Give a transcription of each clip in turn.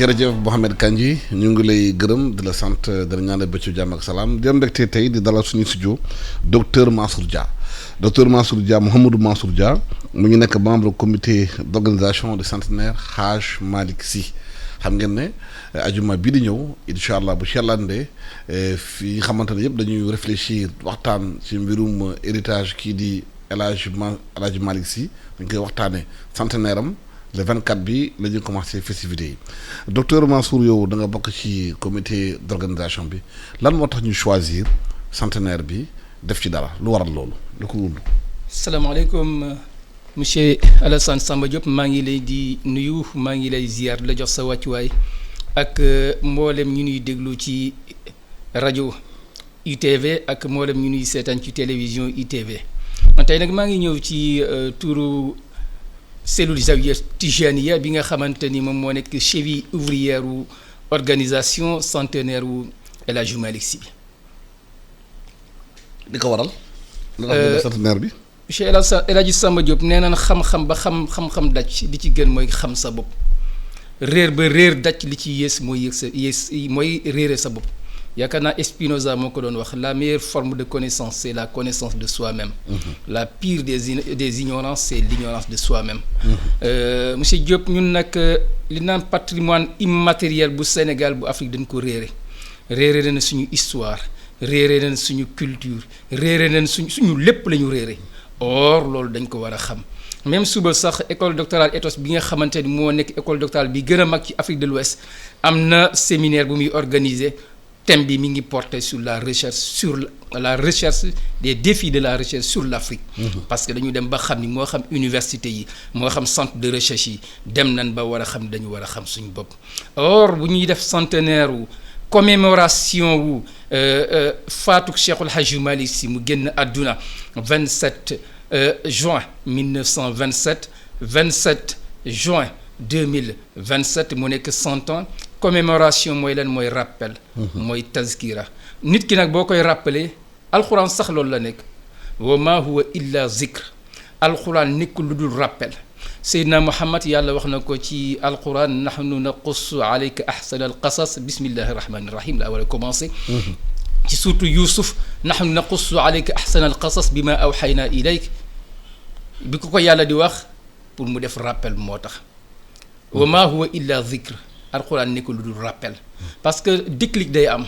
jërëjëf Mouhamed Kandji ñu ngi lay gërëm di la sant di la ñaanal bëccëgu jàmm ak salaam di am mbégte tey di dalal suñu studio docteur Mansour Dia Mouhamadou Mansour Dia mu ngi nekk membre comité d'organisation du centenaire Hadj Malick Sy xam ngeen ne ajuma bii di ñëw incha allah bu cellandee fi nga xamante ne yëpp dañuy réfléchir waxtaan ci mbirum héritage kii di El Hadj Malick Sy dañ koy waxtaanee centenaire am le 24 bi la ñuy commencé festivités yi docteur Mansour yow da nga bokk ci comité d'organisation bi lan moo tax ñu choisir centenaire bi def ci dara lu waral loolu lu ko wund. salaamaaleykum monsieur Alassane Samba Diop maa ngi lay di nuyu maa ngi lay ziar la jox sa wàccuwaay ak mboolem ñu ñuy déglu ci rajo ITV ak mboolem ñu ñuy seetaan ci télévision ITV man tey nag maa ngi ñëw ci turu cellule Zawiya Tijaniya bi nga xamante ni moom moo nekk cheville ouvrière wu organisation centenaire wu El Hadj Malick Sy bi. di ko waral. la centenaire bi. monsieur El Hadj Samba Diop nee na xam-xam ba xam-xam daj li ci gën mooy xam sa bopp réer ba réer daj li ci yées mooy mooy réere sa bopp yaakaar naa Spinoza moo ko doon wax la meilleure forme de connaissance c'est la connaissance de soi-même. La pire des ignorances c'est l'ignorance de soi-même. Monsieur Diop ñun nag li naan patrimoine immatériel bu Sénégal bu Afrique dañ ko réere na suñu histoire réere na suñu culture réere na suñu lépp la ñu réere or loolu dañ ko war a xam même suba sax école doctorale Ethos bi nga xamante ni moo nekk école doctorale bi gën a mag ci Afrique de l'Ouest am na séminaire bu muy organiser thème bi mi ngi porter sur la recherche des défis de la recherche sur l'Afrique. Parce que dañu dem ba xam ni moo xam université yi moo xam centre de recherche yi dem nañ ba war a xam dañu war a xam suñu bopp or bu ñuy def centenaire wu commémoration wu faatuk Cheikhul Hadji Malick Sy mu génn àdduna 27 juin 1927 27 juin 2027 mu nekk 100 ans commémoration mooy lan mooy rappel. mooy tazkira nit ki nag boo koy rappeler alxuraan sax loolu la nekk wa ma huwa illa zikr alxuraan nekkul lu dul rappel Seydina Muhammad yàlla wax na ko ci alquran nahnu naqussu alayka ahsana alqasas bismillahi rahmani rahim la war a commencé ci surtout Youssouf nahnu naqussu alayka ahsana alqasas bima awxayna ilayk bi ko yàlla di wax pour mu def rappel moo tax wa ma huwa illa zikr alquran nekkul lu dul rappel parce que déclic day am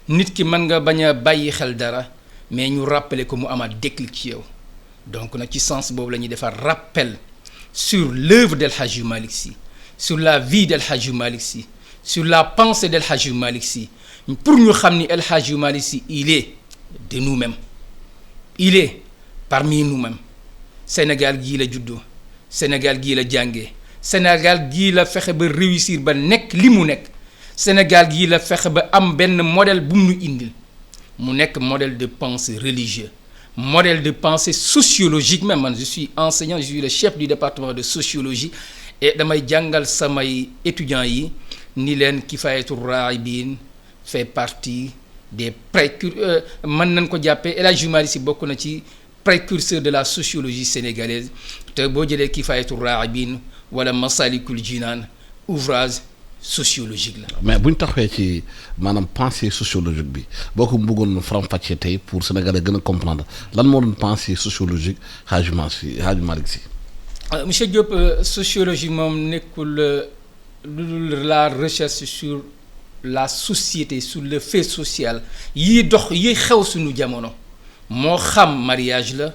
nit ki mën nga bañ a bàyyi xel dara mais ñu rappeler ko mu amaat déclic ci yow donc nag ci sens boobu la ñuy defar rappel sur l'œuvre d'El Hadji Malick Sy, sur la vie d'El Hadji Malick Sy, sur la pensée d'El Hadji Malick Sy, pour ñu xam ni El Hadji Malick Sy il est de nous-mêmes, il est parmi nous-mêmes. Sénégal gii la juddoo Sénégal gii la jàngee Sénégal gii la fexe ba réussir ba nekk li mu nekk Sénégal gii la fexe ba am benn modèle bu mu nu indil mu nekk modèle de pensée religieux. Modèle de pensée sociologique même man je suis enseignant je suis le chef du département de sociologie et damay jàngal samay étudiants yi ni leen Kifayatul Raghibin fait partie des précurseurs mën nañ ko jàppee El Hadji Malick Sy bokk na ci précurseur de la sociologie sénégalaise te boo jëlee Kifayatul Raghibin wala Masalikul Jinaan ouvrage sociologique la. mais bu ñu taxawee ci maanaam pensée sociologique bi boo ko bëggoon faram-fàccee tey pour Sénégalais gën a comprendre lan moo doon pensée sociologique Hadji Malick Sy. Monsieur Diop sociologie moom nekkul lu dul la recherche sur la société sur le fait social yi dox yi xew suñu jamono moo xam mariage la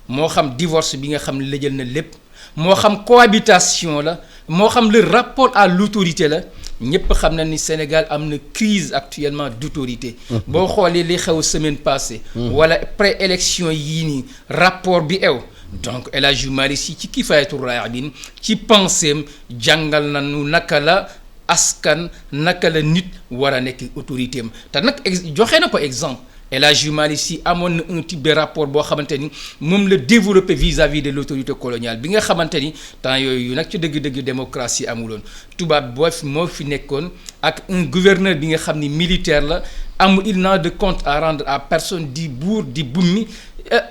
moo xam divorce bi nga xam ne la jël na lépp moo xam cohabitation la. moo xam le rapport à l'autorité la ñëpp xam na ni Sénégal am na crise actuellement d'autorité boo xoolee li xew semaine passée wala pré-élection yii nii rapport bi ew donc El Hadji Malick Sy ci Kifayatul Raghibin ci penséem jàngal nañu naka la askan naka la nit war a nekk autorité am te nag joxe na ko exemple El Hadji Malick Sy amoon na un type de rapport boo xamante ni moom la développé vis-à-vis de l'autorité coloniale bi nga xamante ni temps yooyu nag ci dëgg-dëgg démocratie amuloon tubaab moo fi nekkoon ak un gouverneur bi nga xam ni militaire la amul il n'a de compte à rendre à personne di buur di bummi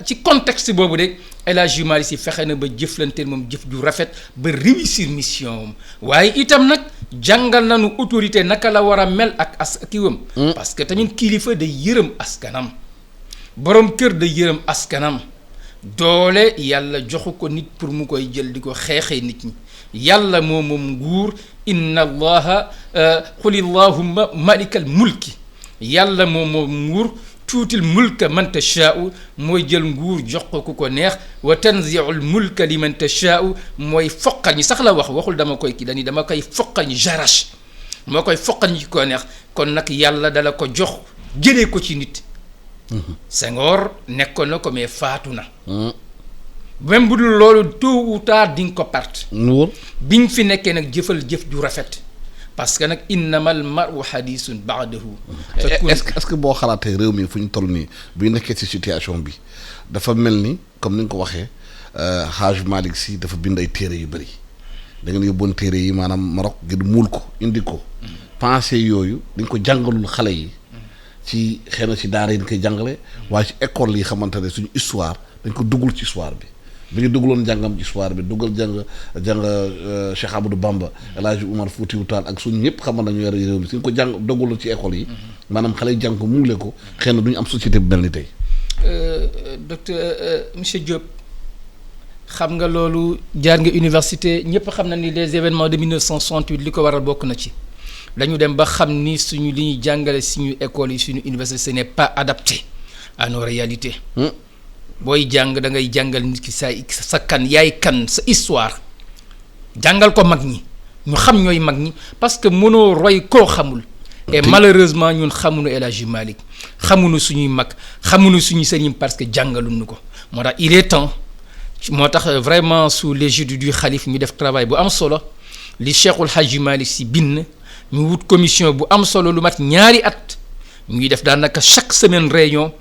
ci contexte boobu de El Hadji Malick Sy fexe na ba jëflante moom jëf ju rafet ba réussir mission am waaye itam nag jàngal nañu autorité naka la war a mel ak kiwam parce que tamit kilifa day yërëm askanam borom kër day yërëm askanam doole yàlla joxu ko nit pour mu koy jël di ko xeexee nit ñi yàlla moom nguur inna allaha qulillahumma malikal mulki yàlla moom nguur tuutil mulka man tashaa'u mooy jël nguur jox ko ku ko neex wa tanzi'ul mulka liman tashaa'u mooy foqal ñi sax la waxul dama koy kii dañuy dama koy foqal ñi jarash moo koy foqal ñi ko neex kon nag yàlla dala ko jox jëlee ko ci nit Senghor nekkoon na ko mais faatu na même bu dul loolu tôt ou tard di nga ko perte biñ fi nekkee nag jëfal jëf ju rafet parce que nag innamal mar'u hadisun ba'dahu est-ce que boo xalaatee réew mi fu ñu toll nii bu ñu nekkee ci situation bi dafa mel ni comme ni nga ko waxee Hadj Malick Sy dafa bind ay téere yu bëri da ngeen yóbboon téere yi maanaam Maroc ngir muul ko indi ko pensée yooyu dañ ko jàngalul xale yi ci xëy na ci daara yi ñu koy jàngale waaye ci école yi xamante ne suñu histoire dañ ko duggul ci histoire bi ñu duggaloon jàngam ci histoire bi duggal jàng Cheikh Amadou Bamba El Hadj Oumar Foutiyou Tall ak suñu ñëpp xamal nañu yore réew mi suñ ko jàng doggalul ci école yi maanaam xale yi jàng ko muule ko xëy na du ñu am société bu mel ni tey docteur monsieur Diop xam nga loolu jaar nga université ñëpp xam na ni les événements de 1968 li ko waral bokk na ci dañu dem ba xam ni suñu li ñuy jàngale suñu école yi suñu université ce n'est pas adapté à nos réalités booy jàng da ngay jàngal nit ki sa kan yaay kan sa histoire jàngal ko mag ñi ñu xam ñooy mag ñi parce que mënoo roy koo xamul et malheureusement ñun xamuñu El Hadji Malick xamuñu suñuy mag xamuñu suñu sëriñ parce que jàngaluñu ko moo tax il est temps moo tax vraiment sous l'égide du xalif ñu def travail bu am solo li Cheikhul Hadji Malick Sy bind ñu wut commission bu am solo lu mat ñaari at ñuy def daanaka chaque semaine réunion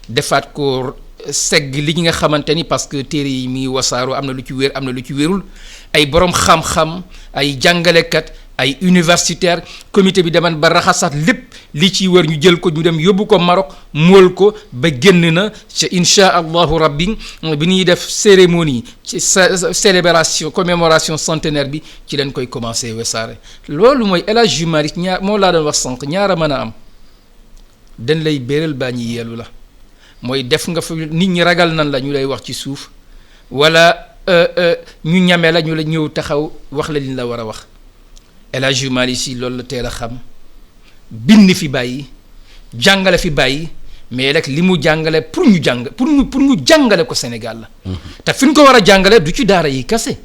defaat ko segg li nga xamante ni parce que téere yi mi wasaaroo am na lu ci wér am na lu ci wérul ay borom xam-xam ay jàngalekat ay universitaire comité bi deman ba raxasaat lépp li ci wër ñu jël ko ñu dem yóbbu ko Maroc mool ko ba génn na ca insha allahu rabbi bi ñuy def cérémonie ci célébration commémoration centenaire bi ci leen koy commencé wesaare loolu mooy El Hadji Malick ñaar moo laa doon wax sànq ñaara mën a am dañ lay béral baa ñi yeelu la mooy def nga fa nit ñi ragal nan la ñu lay wax ci suuf wala ñu ñame la ñu la ñëw taxaw wax la li ñu la war a wax El Hadji Malick Sy loolu la teel a xam bind fi bàyyi jàngale fi bàyyi mais rek li mu jàngale pour ñu jàngale ko Sénégal la te fi ñu ko war a jàngale du ci daara yi kase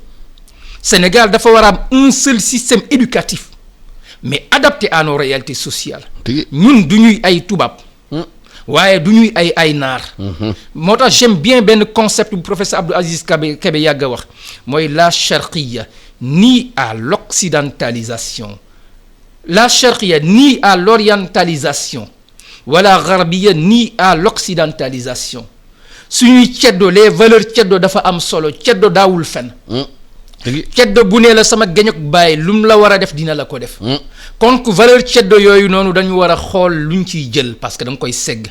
Sénégal dafa war a am un seul système éducatif mais adapté à nos réalités sociales ñun du ñuy ay tubaab waaye du ñuy ay naar moo tax j'aime bien benn concept bu professeur Abdou Aziz Kébé yàgg a wax mooy la charqiya ni à l'occidentalisation la charqiya ni à l'orientalisation wala garbiya ni à l'occidentalisation suñuy ceddo les valeurs ceddo dafa am solo ceddo daawul fen ceddo bu nee la sama geñok bàyyi lu mu la war a def dina la ko def kon valeur ceddo yooyu noonu dañu war a xool luñ ciy jël parce que da nga koy segg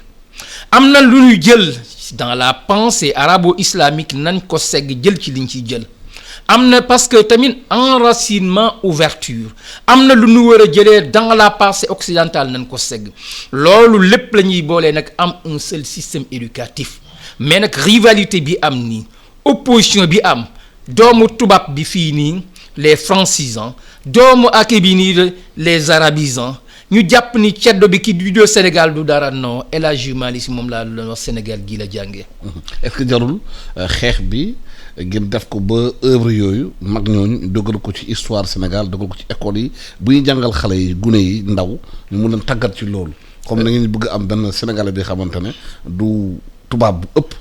am na lu ñuy jël dans la pensée arabo-islamique nañ ko segg jël ci liñ ciy jël am na parce que tamit enracinement ouverture am na lu ñu war a jëlee dans la pensée occidentale nañ ko segg loolu lépp la ñuy boolee nag am un seul système éducatif mais nag rivalité bi am nii opposition bi am doomu tubaab bi fii nii les francisants doomu ake bi nii les arabisants ñu jàpp ni ceddo bi ki juddoo Sénégal du dara non El Hadji Malick Sy moom laa doon wax Sénégal gii la jàngee. est-ce que jarul xeex bi ngir def ko ba œuvre yooyu mag ñooñu dogal ko ci histoire Sénégal dogal ko ci école yi bu ñu jàngal xale yi gune yi ndaw ñu mun leen tàggat ci loolu. comme na ngeen bëgg am benn Sénégalais bi xamante ne du tubaab bu ëpp.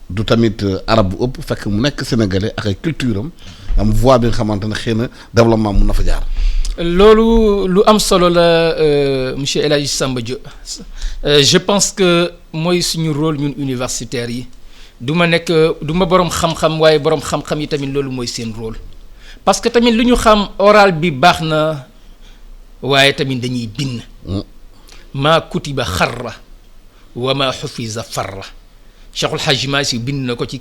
du tamit arab bu ëpp fekk mu nekk sénégalais ak ay culture am voix bi nga xamante ne xëy na développement mun na fa jaar. loolu lu am solo la monsieur El Hadji Samba Diop je pense que mooy suñu rôle ñun universitaires yi du ma borom xam-xam waaye borom xam-xam yi tamit loolu mooy seen rôle parce que tamit lu ñu xam oral bi baax na waaye tamit dañuy bind. maa kutiba xarra wa maa xufiza farra. Cheikhul Hadji Malick Sy bind na ko ci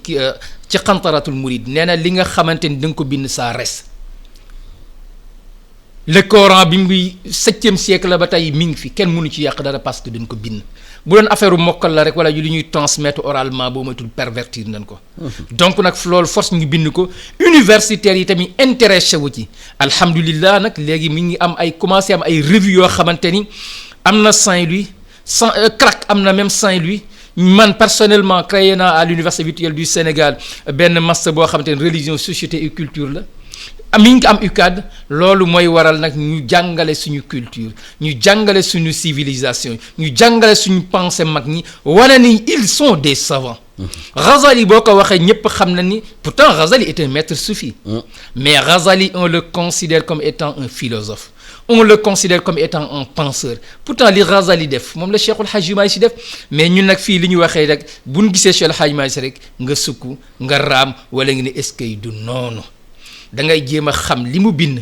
xantaratul murid nee na li nga xamante ni da nga ko bind saa res le Coran bi muy 7e siècle la ba tey mi ngi fi kenn mënu ci yàq dara parce que dañ ko bind bu doon affaire mokkal la rek wala yu li ñuy transmettre oralement boo moytul pervertir nañ ko. donc nag loolu force ñu bind ko universitaires yi tamit intéressé wu ci alhamdulilah nag léegi mi ngi am ay commencé am ay revue yoo xamante ni am na Saint-Louis CRAC am na même Saint-Louis. man personnellement créé naa à l'université virtuelle du Sénégal benn master boo xamante ne religion société et culture la mi ngi am UCAD loolu mooy waral nag ñu jàngale suñu culture ñu jàngale suñu civilisation ñu jàngale suñu pensée mag ñi wane ni ils sont des savants. Ghazali boo ko waxee ñëpp xam na ni pourtant Ghazali est un maître soufi mais Ghazali on le considère comme étant un philosophe. On le considère comme étant un penseur pourtant li Ghazali def moom la Cheikhul Hadji Malick Sy def mais ñun nag fii li ñu waxee rek bu ñu gisee Cheikhul Hadji Malick Sy rek nga sukk nga raam wala nga ne est-ce que du noonu da ngay jéem a xam li mu bind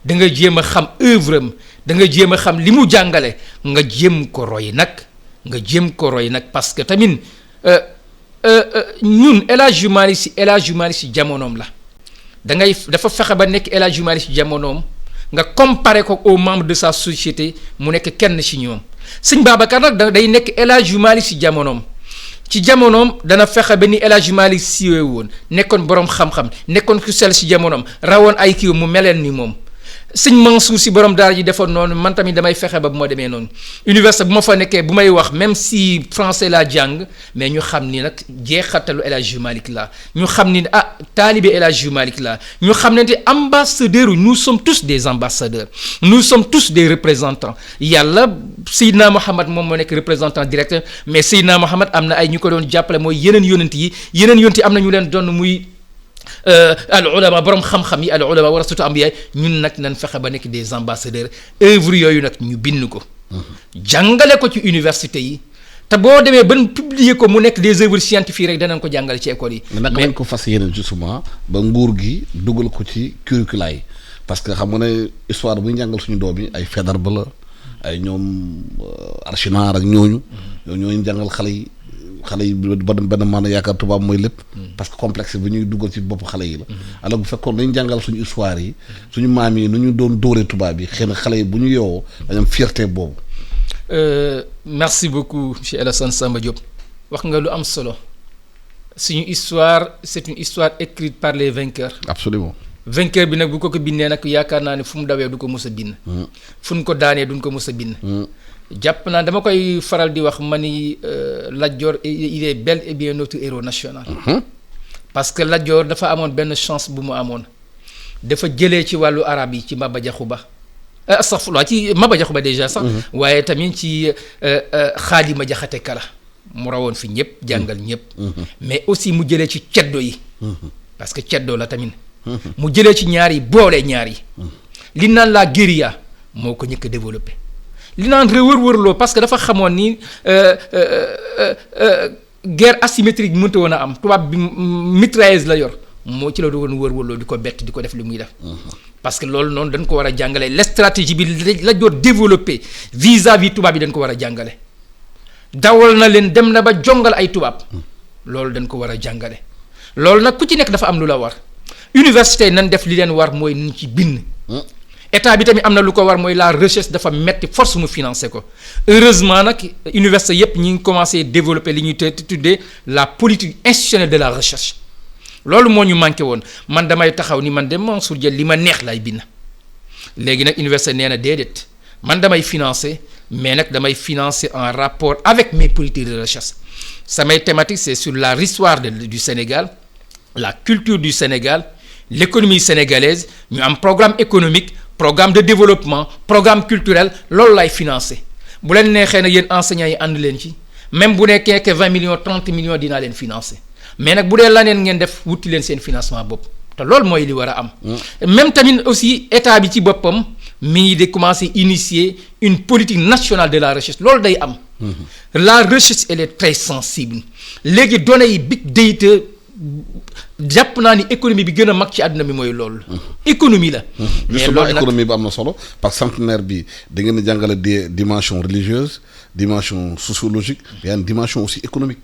da nga jéem a xam œuvre am da nga jéem a xam li mu jàngale nga jéem ko roy nag parce que tamit ñun El Hadji Malick Sy jamonoom la dafa fexe ba nekk El Hadji Malick Sy jamonoom. nga comparé ko aux membres de sa société mu nekk kenn ci ñoom sëñ Babacar nag day nekk El Hadji Malick Sy ci jamonoom dana fexe ba ni El Hadji Malick Sy woon nekkoon borom xam-xam nekkoon ku sell ci jamonoom rawoon ay kii mu meleen ni moom sëñ Mansour Sy borom daara ji defoon noonu man tamit damay fexe ba bu ma demee noonu université bu ma fa nekkee bu may wax même si français laa jàng mais ñu xam ni nag jeexatalu El Hadji Malick la ñu xam ni taalibe El Hadji Malick la ñu xam ne te ambassadeurs nous sommes tous des ambassadeurs nous sommes tous des représentants yàlla Seydina Mohamed moom moo nekk représentant direct mais Seydina Mohamed am na ay ñu ko doon jàppale mooy yeneen yonent yi am na ñu leen doon muy al ulama borom xam-xam yi al ulama warasatu ambiya ñun nag nañ fexe ba nekk des ambassadeurs œuvre yooyu nag ñu bind ko jàngale ko ci université yi te boo demee ban publier ko mu nekk des œuvres scientifiques rek danañ ko jàngale ci école yi. mais naka lañ ko fas yéene justement ba nguur gi dugal ko ci curricula yi parce que xam nga ne histoire bu ñu jàngal suñu doom yi ay Faidherbe la ay ñoom Archinard ak ñooñu jàngal xale yi ba benn maanaam yaakaar tubaab mooy lépp parce que complexe bi ñuy duggal ci bopp xale yi la alors bu fekkoon dañu jàngal suñu histoire yi suñu maam yi nu ñu doon dóoree tubaab yi xëy na xale yi bu ñu yeewoo dañu am fierté boobu. Merci beaucoup monsieur Alassane Samba Diop wax nga lu am solo suñu histoire c'est une histoire écrite par les vainqueurs. Absolument. vainqueur bi nag bu ko bindee nag yaakaar naa ne fu mu dawee du ko mës a bind. fu ñu ko daanee duñ ko mës a bind. jàpp naa dama koy faral di wax ma ni Lat Dior il est bel et bien notre héros national. parce que Lat Dior dafa amoon benn chance bu mu amoon dafa jëlee ci wàllu arab yi ci Maba Diakhou Ba astaghfirullah ci Maba Diakhou Ba déjà sax. waaye tamit ci Xaadima Jaxate Kala mu rawoon fi ñëpp jàngal ñëpp. mais aussi mu jëlee ci ceddo yi. parce que ceddo la tamit. mu jëlee ci ñaar yi boole ñaar yi. li naan la guérilla moo ko ñëkk a développé. li naan wër-wërloo parce que dafa xamoon ni guerre asymétrique mënta woon a am tubaab bi mitrailleuse la yor moo ci la doon wër-wërloo di ko bett di ko def li muy def. parce que loolu noonu dañ ko war a jàngale la stratégie bi la doon développé vis-à-vis tubaab yi dañ ko war a jàngale. dawal na leen dem na ba jongal ay tubaab loolu dañ ko war a jàngale loolu nag ku ci nekk dafa am lu la war université nan def li leen war mooy nu ci bind. état bi tamit am na lu ko war mooy la recherche dafa metti force mu financer ko heureusement nag université yépp ñi ngi commencé développer li ñuy tuddee la politique institutionnelle de la recherche loolu moo ñu manqué woon man damay taxaw ni man de Mansour Diagne li ma neex lay bind léegi nag université nee na déedéet man damay financer mais nag damay financer en rapport avec mes politiques de recherche samay thématiques c'est sur la histoire du Sénégal la culture du Sénégal l'économie sénégalaise ñu am programme économique programme de développement programme culturel loolu lay financé bu leen neexee nag yéen enseignants yi ànd leen ci même bu nekkee que 20 millions 30 millions dinaa leen financé mais nag bu dee laneen ngeen def wuti leen seen financement bopp te loolu mooy li war a am. même tamit aussi état bi ci boppam mi ngi di commencer initier une politique nationale de la recherche loolu day am. la recherche elle est très sensible léegi données yi big data. jàpp naa ni économie bi gën a mag ci àdduna bi mooy loolu. économie la. mais loolu nag économie bi am na solo parce que centenaire bi da ngeen di jàngale des dimensions religieuses dimension sociologique y a une dimension aussi économique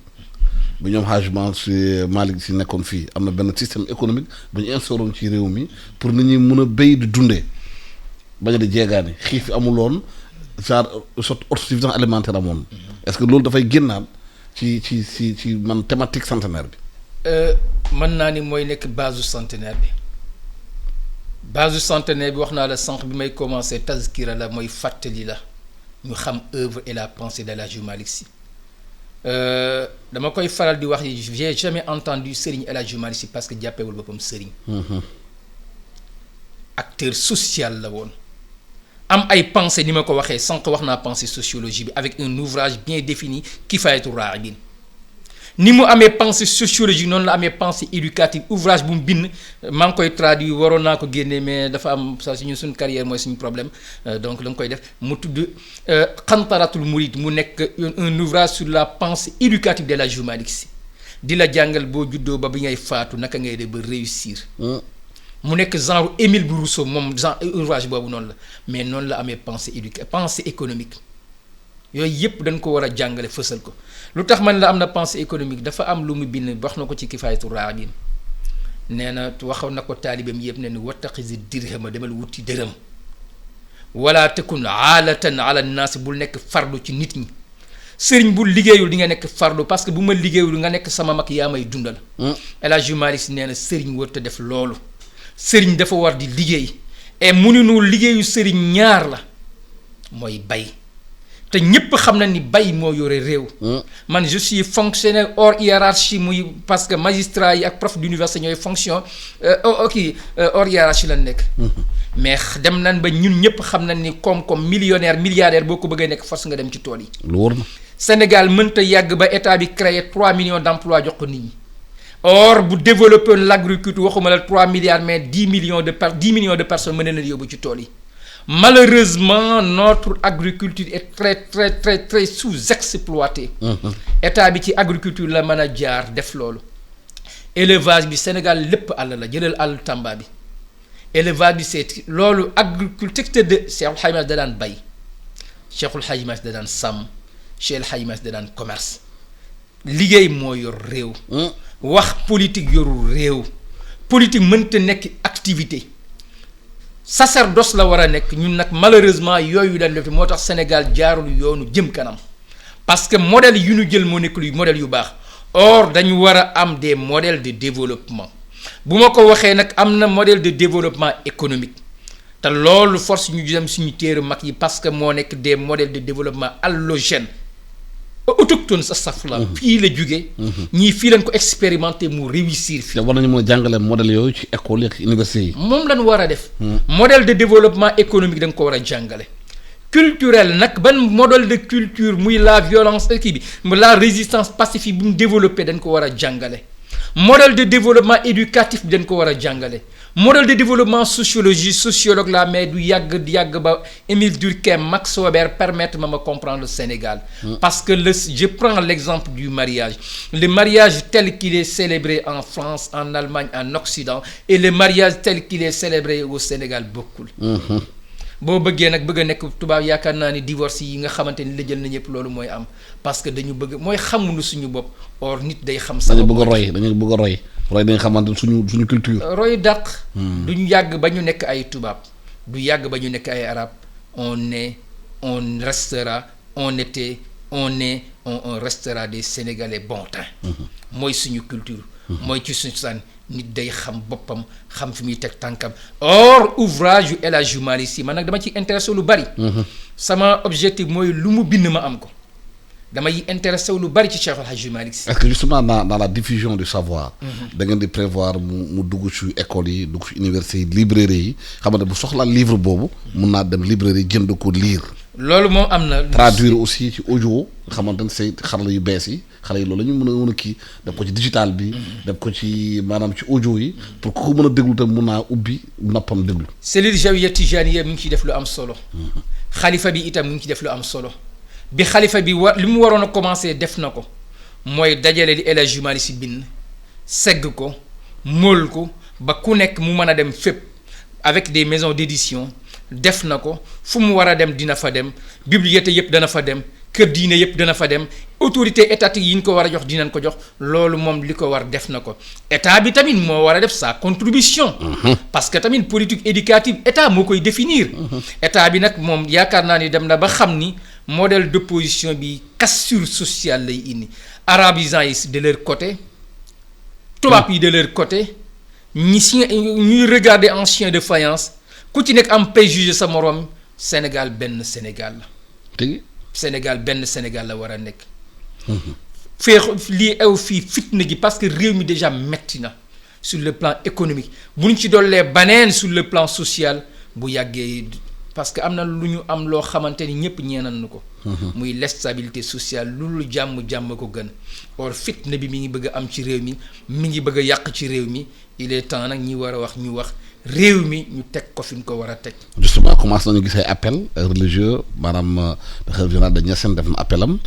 bu ñoom hajement si Malick si nekkoon fii am na benn système économique bu ñu instauré ci réew mi pour nit ñi mën a béy di dundee. bañ a di jeegaani xiif amuloon genre autosuffisance alimentaire amoon. est-ce que loolu dafay génnaat ci man thématique centenaire bi. mën naa ni mooy nekk base centenaire bi wax naa la sànq bi may commencer tazkira la mooy fàttali la ñu xam œuvre et la pensée de El Hadji Malick Sy. dama koy faral di wax j'ai jamais entendu Serigne El Hadji Malick Sy parce que jàppewul boppam Serigne. acteur social la woon. am ay pensée ni ma ko waxee sànq wax naa pensée sociologie bi avec un ouvrage bien défini Kifayatou Raghibine ni mu amee pensée sociologie noonu la amee pensée éducative ouvrage bu mu bind maa ngi koy traduire waroon naa ko génne mais dafa am sa suñu carrière mooy suñu problème donc la nga koy def mu tudd Qantaratul Mouride mu nekk un ouvrage sur la pensée éducative de El Hadji Malick Sy di la jàngal boo juddoo ba bi ngay faatu naka ngay def ba réussir. mu nekk genre Émile Rousseau moom genre ouvrage boobu noonu la mais noonu la amee pensée économique yooyu yëpp dañ ko war a jàngale fësal ko lu tax man la am na pensée économique dafa am lu mu bind wax na ko ci Kifayatou Raghibine nee na waxoon na ko taalibeem yëpp ne ni wattaxizi dirhama demal wuti dërëm wala takun aalatan ala naas bul nekk fardu ci nit ñi sëriñ bu liggéeyul di nga nekk fardu parce que bu ma liggéeyul nga nekk sama mag yaa may dundal. El Hadji Malick Sy nee na sëriñ warut a def loolu. sëriñ dafa war di liggéey et mënuñu liggéeyu sëriñ ñaar la mooy bay te ñépp xam na ni bay moo yore réew. man je suis fonctionnaire hors hiérarchie muy parce que magistrat yi ak prof d'université ñooy fonction hors hiérarchie la nekk. mais dem nañ ba ñun ñëpp xam nañ ni koom-koom millionnaire milliardaire boo ko bëggee nekk force nga dem ci tool yi. lu wóor na. Sénégal mënta yàgg ba état bi créé 3 millions d'emplois jox ko nit ñi. or bu développer l'agriculture waxuma la 3 milliards mais 10 millions de personnes mën na yóbbu ci tool yi malheureusement notre agriculture est très sous-exploitée. état bi ci agriculture la mën a jaar def loolu. élevage bi Sénégal lépp àll la jëlal àll Tamba bi élevage bi c'est loolu agriculture de Cheikhul Hadji Malick da daan bay Cheikhul Hadji Malick da daan sàmm Cheikhul Hadji Malick da daan commerce liggéey moo yor réew. wax politique yorul réew politique mënta nekk activité sacerdoce la war a nekk ñun nag malheureusement yooyu dañ def moo tax Sénégal jaarul yoonu jëm kanam parce que modèle yu ñu jël moo nekk luy modèle yu baax or dañu war a am des modèles de développement bu ma ko waxee nag am na modèle de développement économique te loolu force ñu dem suñu téere mag yi parce que moo nekk des modèles de développement allogène autochtone sa saf la fii la jógee ñii fii lañ ko expérimenté mu réussir fii. war nañu mën a jàngale modèle yooyu ci école yi ak université yi. moom lañ war a def. modèle de développement économique da nga ko war a jàngale. culturel nag ban modèle de culture muy la violence kii bi la résistance pacifique bu mu développé dañ ko war a jàngale. modèle de développement éducatif bi dañ ko war a jàngale. modèle de développement sociologie sociologue la mais du yàgg ba Émile Durkheim Max Weber permettre ma comprendre le Sénégal. parce que je prends l'exemple du mariage le mariage tel qu'il est célébré en France en Allemagne en Occident et le mariage tel qu'il est célébré au Sénégal bokkul. boo bëggee nag bëgg a nekk tubaab yaakaar naa ni divorce yi nga xamante ni la jël na ñëpp loolu mooy am parce que dañu bëgg mooy xamuñu suñu bopp or nit day xam. dañu bëgg a roy dañu bëgg a roy dañu xamante suñu culture. roy dàq. duñu yàgg ba ñu nekk ay tubaab du yàgg ba ñu nekk ay arab on restera on restera des Sénégalais bon temps. mooy suñu culture. mooy ci suñu sànni. nit day xam boppam xam fi muy teg tànkam or ouvrage yu El Hadji Malick Sy man nag dama ci intéressé lu bari. sama objectif mooy lu mu bind ma am ko damay intéressé lu bari ci Cheikh El Hadji Malick Sy. est-ce que justement dans la diffusion du savoir. da ngeen di prévoir mu dugg ci école yi dugg ci université yi librairie yi xam nga bu soxla livre boobu mun naa dem librairie jënd ko lire. loolu moom am na. traduire aussi ci audio nga xamante ne say xarala yu bees yi xale yi loolu la ñu mën a kii def ko ci digital bi. def ko ci maanaam ci audio yi. pour ku ko mën a déglu tam mun naa ubbi noppam déglu. cellule Zawiya Tijaniyya mu ngi ciy def lu am solo. xalifa bi itam mu ngi ci def lu am solo. bi xalifa bi li mu waroon a commencer def na ko mooy dajale li El Hadji Malick Sy bind segg ko móol ko ba ku nekk mu mën a dem fépp avec des maisons d'édition def na ko fu mu war a dem dina fa dem bibliothèque yëpp dana fa dem kër diine yëpp dana fa dem autorité étatique yi ñu ko war a jox dinañ ko jox loolu moom li ko war def na ko état bi tamit moo war a def sa contribution. parce que tamit politique éducative état moo koy définir. état bi nag moom yaakaar naa ni dem na ba xam ni modèle d'opposition bi cassure sociale lay indi arabisants yi de leur côté tubaab yi de leur côté ñuy regarder en chien de faïence ku ci nekk am préjugé sa morom Sénégal benn Sénégal la. Sénégal benn Sénégal la war a nekk. feex lii ew fii fitna gi parce que réew mi déjà metti na sur le plan économique bu ñu ci dollee baneen sur le plan social bu yàggee parce que am na lu ñu am loo xamante ni ñëpp ñeenan na ko. muy l'instabilité sociale lu jàmm ko gën or fitna bi mi ngi bëgg a am ci réew mi ngi bëgg a yàq ci réew mi il est temps nag ñi war a wax ñu wax réew mi ñu teg ko fi ñu ko war a teg. justement commencé nañu gis ay appel religieux maanaam xalifa général de Niassène def na appel am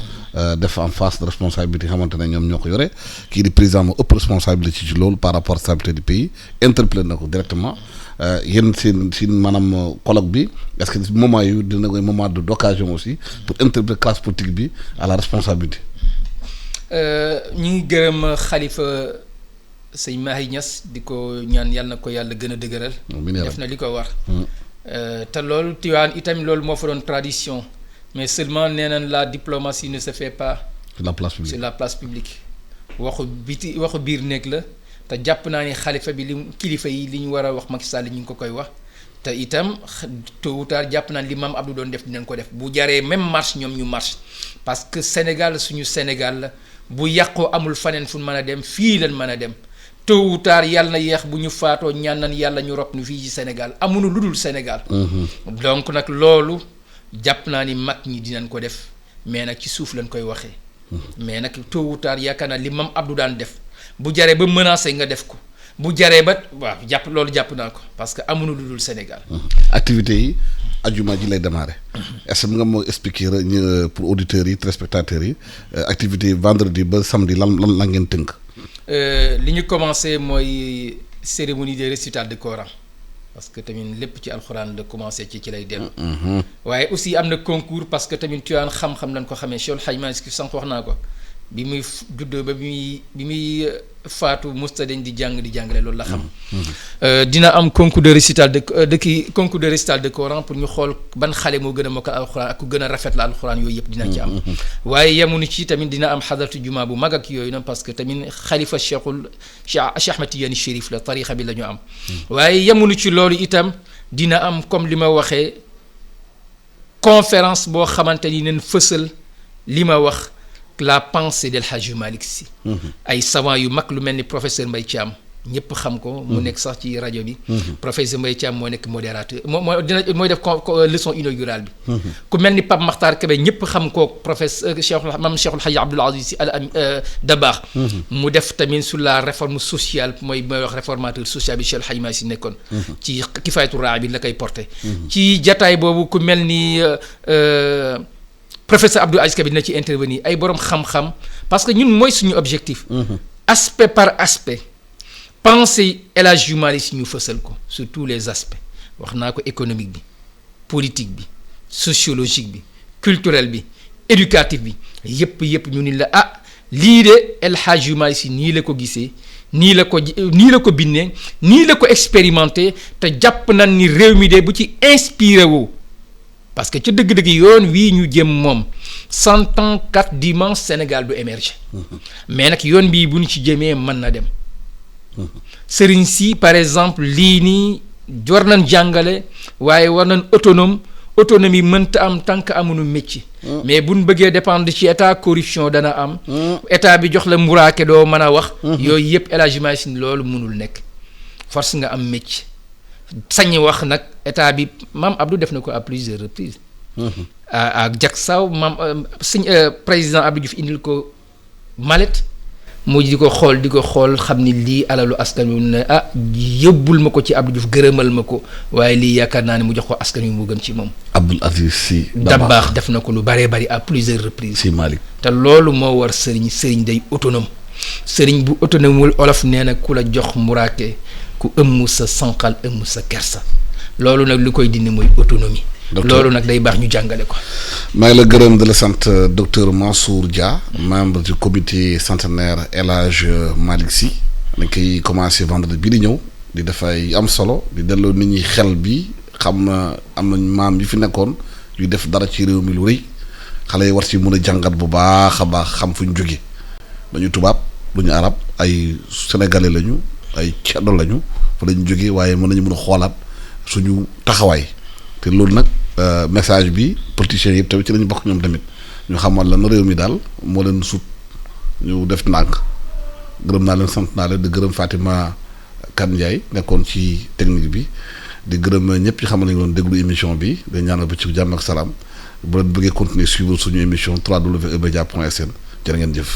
def en face de responsabilité xamante ne ñoom ñoo ko yore kii di président moo ëpp responsabilité ci loolu par rapport à la stabilité du pays interpellé na ko directement yéen seen maanaam colloque bi est-ce que moment yu dina koy moment d'occasion aussi pour interpeller classe politique bi à la responsabilité. ñu ngi gërëm xalifa sëñ Mahi Niass di ko ñaan yàlla na ko yàlla gën a dëgëral. def na li ko war. te loolu Tivaouane itam loolu moo fa doon tradition mais seulement nee nañ la diplomatie ne se fait pas. sur la place publique sur la place publique. waxu biir néeg la te jàpp naa ni xalifa bi kilifa yi li ñu war a wax Macky Sall ñu ngi ko koy wax te itam tôt ou tard jàpp naa li Mame Abdou doon def dinañ ko def bu jaree même marche ñoom ñu marche parce que Sénégal suñu Sénégal la bu yàqoo amul faneen fu mën a dem fii lañ mën a dem. tôt ou tard yàlla na yeex bu ñu faatoo ñaan nañ yàlla ñu rob nu fii ci Sénégal amuñu lu dul Sénégal. donc nag loolu jàpp naa ni mag ñi dinañ ko def mais nag ci suuf lañ koy waxee. mais nag tôt ou tard yaakaar naa li Mame Abdou daan def bu jaree ba menacé nga def ko bu jaree ba waaw jàpp naa ko parce que amuñu lu dul Sénégal. activités yi ajuma ji lay démarrer. est-ce que nga moo expliquer pour auditeurs yi téléspectateurs yi activités yi vendredi ba samedi lan la ngeen tënk. li ñu commencé mooy cérémonie de récital de Coran parce que tamit lépp ci alxuraan la commencé ci lay dem. waaye aussi am na concours parce que tamit Tivaouane xam-xam lañ ko xamee Cheikh El Hadj Malick sànq wax naa ko bi muy juddoo ba bi muy faatu musta dañ di jàngale loolu la xam. dina am concours de récital concours de récital de Coran pour ñu xool ban xale moo gën a mokkal alxuraan ak ku gën a rafet la alxuraan yooyu yëpp dina ci am. waaye yemuñu ci tamit dina am xadaratu juma bu mag ak yooyu nag parce que tamit xalifa Cheikh Ahmed Tidiane Chérif la tarixa bi la ñu am. waaye yemuñu ci loolu itam dina am comme li ma waxee conférence boo xamante ni nañ fësal li ma wax. la pensée del Hadji Malick Sy ay savant yu mag lu mel ni professeur Mbaye Thiam ñëpp xam ko mu nekk sax ci rajo bi professeur Mbaye Thiam moo nekk modérateur mooy def leçon inaugurale bi ku mel ni Pape Makhtar Kébé ñëpp xam ko professeur Mame Cheikhul Hadji Abdoul Aziz Sy Al Dabakh mu def tamit sur la réforme sociale mooy wax réformateur social bi Cheikh El Hadji Malick Sy nekkoon ci Kifaayatu Raa bi la koy porté ci jataay boobu ku mel ni professeur Abdou Aziz Ka bi dina ci intervenir ay borom xam-xam parce que ñun mooy suñu objectif. aspect par aspect pensée El Hadji Malick Sy ñu fësal ko sur tous les aspects wax naa ko économique bi politique bi sociologique bi culturel bi éducatif bi yëpp ñu ni la lii de El Hadji Malick Sy nii la ko gisee nii la ko bindee nii la ko expérimenté te jàpp nañ ni réew mi de bu ci inspiré woo. parce que ca dëgg-dëgg yoon wii ñu jëm moom 100 ans 4 dimanche Sénégal du émerger mais nag yoon bii bu ñu ci jëmee mën na dem sëriñ si par exemple lii nii war nañ jàngale waaye war nañ autonomie mënta am tant que amuñu métier mais bu ñu bëggee dépendre ci état corruption dana am état bi jox la mburaake doo mën a wax yooyu yëpp El Hadji Malick Sy loolu mënul nekk force nga am métier sañ wax nag état bi Mame Abdou def na ko à plusieurs reprises. ak Diacksao président Abdou Diouf indil ko mallette mu di ko xool xam ni lii alalu askan wi ne yóbbul ma ko ci Abdou Diouf gërëmal ma ko waaye lii yaakaar naa ne mu jox ko askan wi mu gën ci moom. Abdoul Aziz Sy Dabakh def na ko lu bëree bëri à plusieurs reprises. Sy Malick te loolu moo war sëriñ day autonome sëriñ bu autonome wul olof nee na ku la jox muraake ku ëmm sa sànqal ëmm sa kersa loolu nag lu koy dindi mooy autonomie loolu nag day baax ñu jàngale ko. maa ngi la gërëm di la sant docteur Mansour Dia membre du comité centenaire El Hadj Malick Sy dañ koy commencé vendredi bii di ñëw di dafay am solo di delloo nit ñi xel bi xam na am nañ maam yi fi nekkoon yu def dara ci réew mi lu rëy xale yi war ci mën a jàngat bu baax a baax xam fu ñu jóge dañu tubaab du ñu arab ay sénégalais lañu ay ceddo lañu fa lañu jóge waaye mën nañu mën a xoolaat suñu taxawaay te loolu nag message bi politiciens yëpp tamit ci lañu bokk ñoom tamit ñu xamal la na réew mi daal moo leen sut ñu def ndànk gërëm naa leen sant naa leen di gërëm Fatima Kane Ndiaye nekkoon ci technique bi di gërëm ñëpp ci xamal nañu doon déglu émission bi dañ ñaanal ba ci jàmm ak salaam bu leen bëggee continuer suivre suñu émission www.emedia.sn jërë ngeen jëf